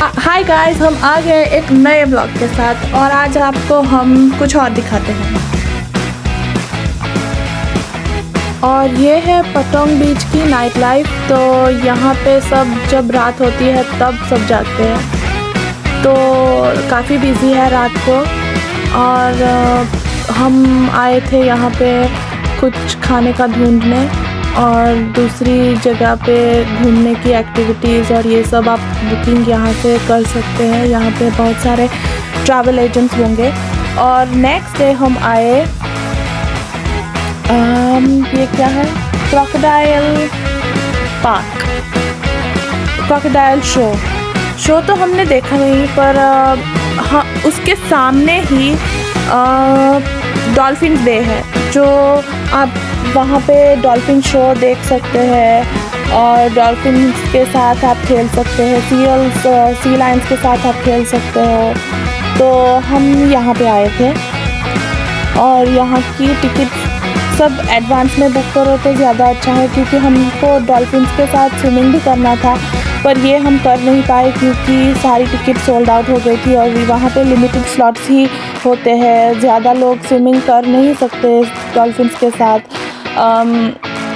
Hi guys, हम आ गए एक नए ब्लॉग के साथ और आज आपको हम कुछ और दिखाते हैं। और ये है पतंग बीच की नाइट लाइफ। तो यहाँ पे सब जब रात होती है तब सब जागते हैं, तो काफ़ी बिजी है रात को। और हम आए थे यहाँ पे कुछ खाने का ढूंढने और दूसरी जगह पे घूमने की एक्टिविटीज़, और ये सब आप बुकिंग यहाँ से कर सकते हैं। यहाँ पे बहुत सारे ट्रैवल एजेंट्स होंगे। और नेक्स्ट डे हम आए, ये क्या है, क्रोकोडाइल पार्क, क्रोकोडाइल शो तो हमने देखा नहीं, पर हाँ उसके सामने ही डॉल्फिन बे है, जो आप वहाँ पे डॉल्फिन शो देख सकते हैं और डॉल्फिन के साथ आप खेल सकते हैं, सी लायंस के साथ आप खेल सकते हो। तो हम यहाँ पे आए थे और यहाँ की टिकट सब एडवांस में बुक करो तो ज़्यादा अच्छा है, क्योंकि हमको डॉल्फिन्स के साथ स्विमिंग भी करना था, पर ये हम कर नहीं पाए क्योंकि सारी टिकट सोल्ड आउट हो गई थी। और वहाँ पे लिमिटेड स्लॉट्स ही होते हैं, ज़्यादा लोग स्विमिंग कर नहीं सकते डॉल्फिन्स के साथ।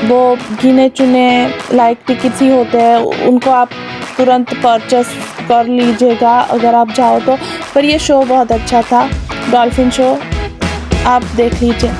वो गिने चुने लाइक टिकट्स ही होते हैं, उनको आप तुरंत परचेस कर लीजिएगा अगर आप चाहो तो। पर ये शो बहुत अच्छा था, डॉल्फिन शो, आप देख लीजिए।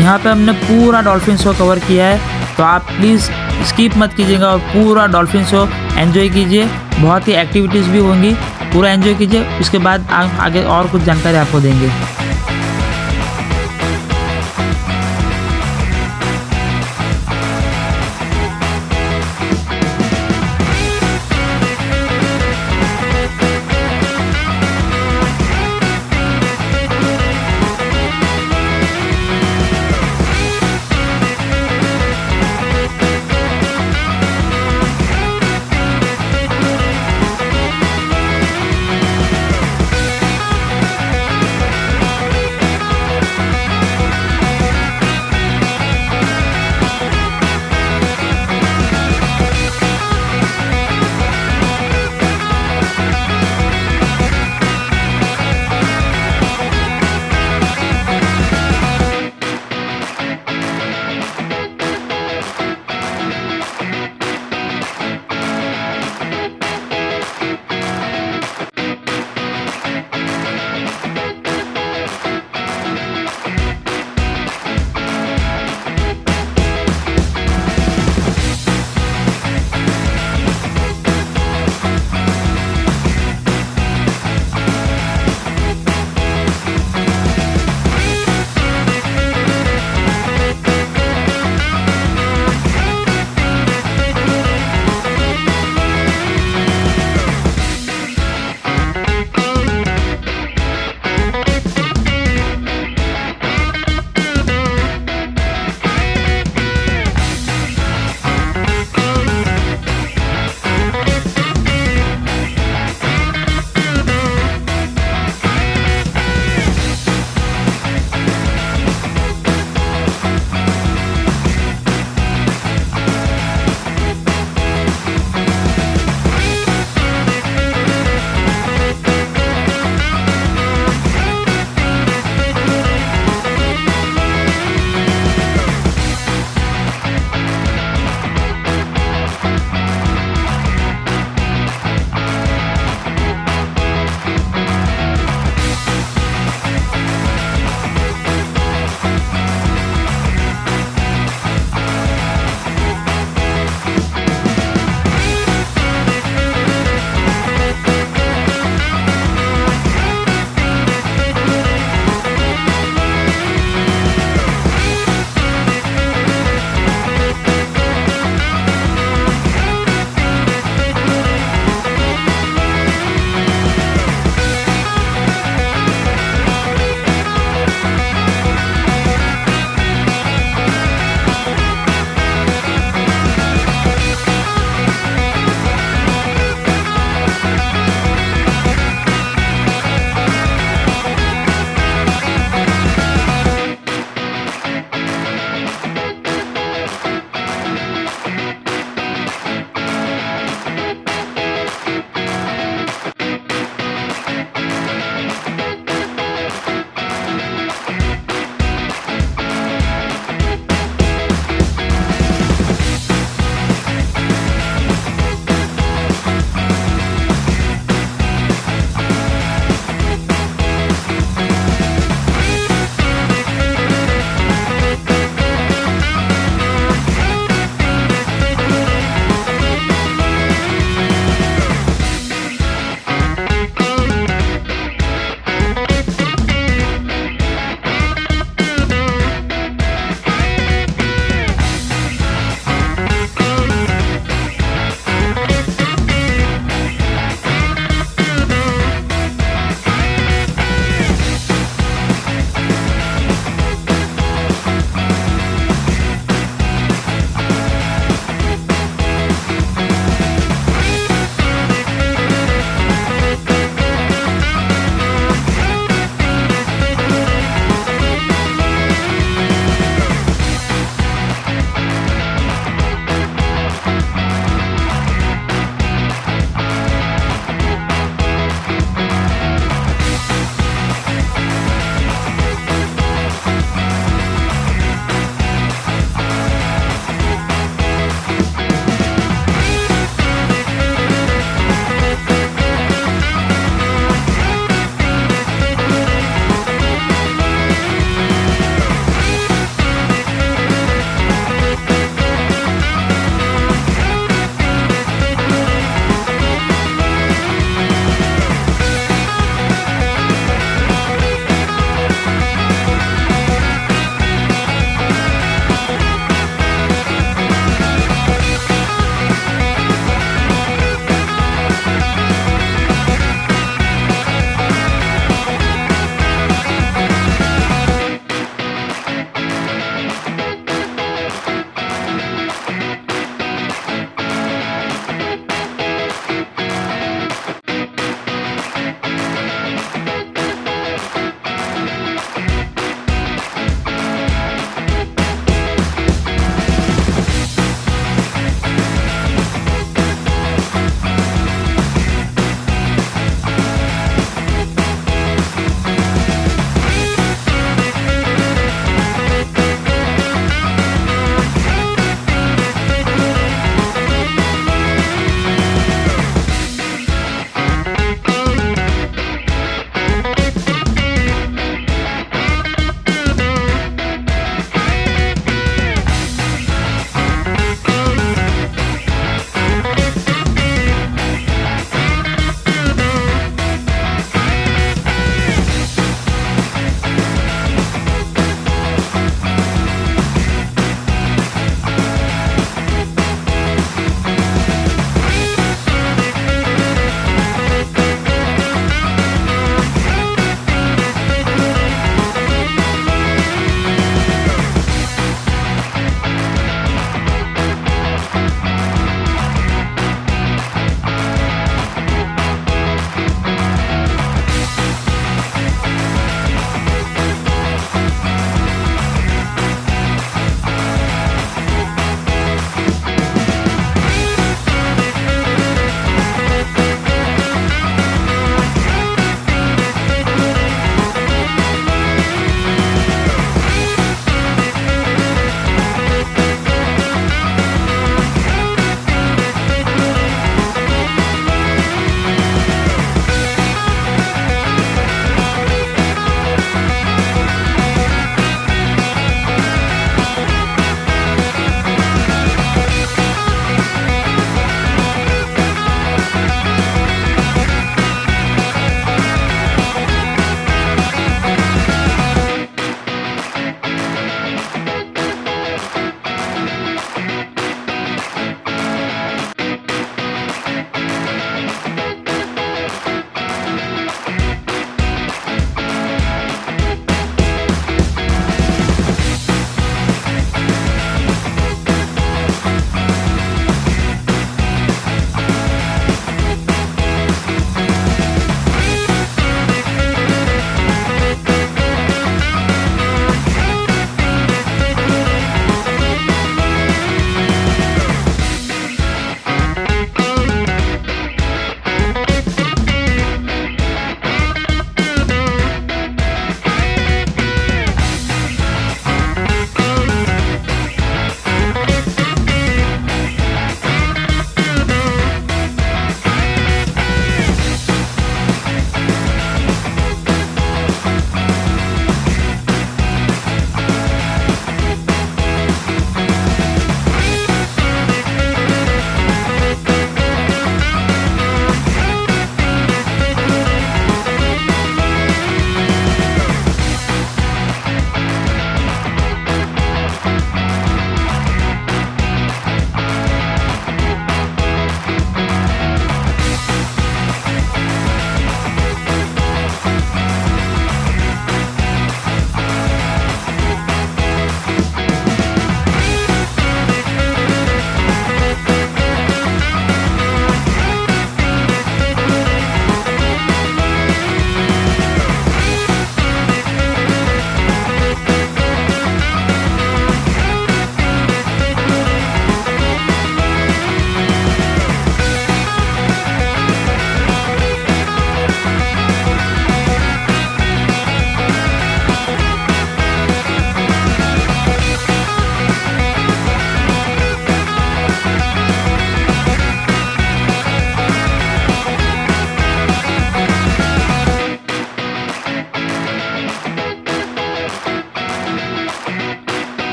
यहाँ पे हमने पूरा डॉल्फिन शो कवर किया है, तो आप प्लीज़ स्किप मत कीजिएगा और पूरा डॉल्फिन शो एंजॉय कीजिए। बहुत ही एक्टिविटीज़ भी होंगी, पूरा एंजॉय कीजिए। उसके बाद आगे और कुछ जानकारी आपको देंगे।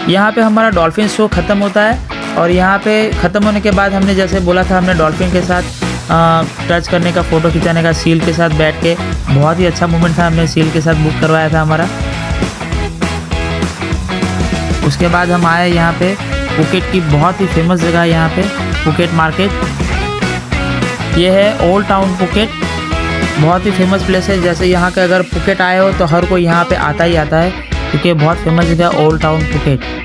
यहाँ पे हमारा डॉल्फिन शो ख़त्म होता है और यहाँ पे ख़त्म होने के बाद हमने जैसे बोला था, हमने डॉल्फिन के साथ टच करने का, फ़ोटो खिंचाने का, सील के साथ बैठ के, बहुत ही अच्छा मोमेंट था। हमने सील के साथ बुक करवाया था हमारा। उसके बाद हम आए यहाँ पे फुकेट की बहुत ही फेमस जगह है, यहाँ पे फुकेट मार्केट। ये है ओल्ड टाउन फुकेट, बहुत ही फेमस प्लेस है। जैसे यहाँ के अगर फुकेट आए हो तो हर कोई यहाँ पे आता ही आता है, क्योंकि बहुत फेमस जगह है ओल्ड टाउन फुकेट।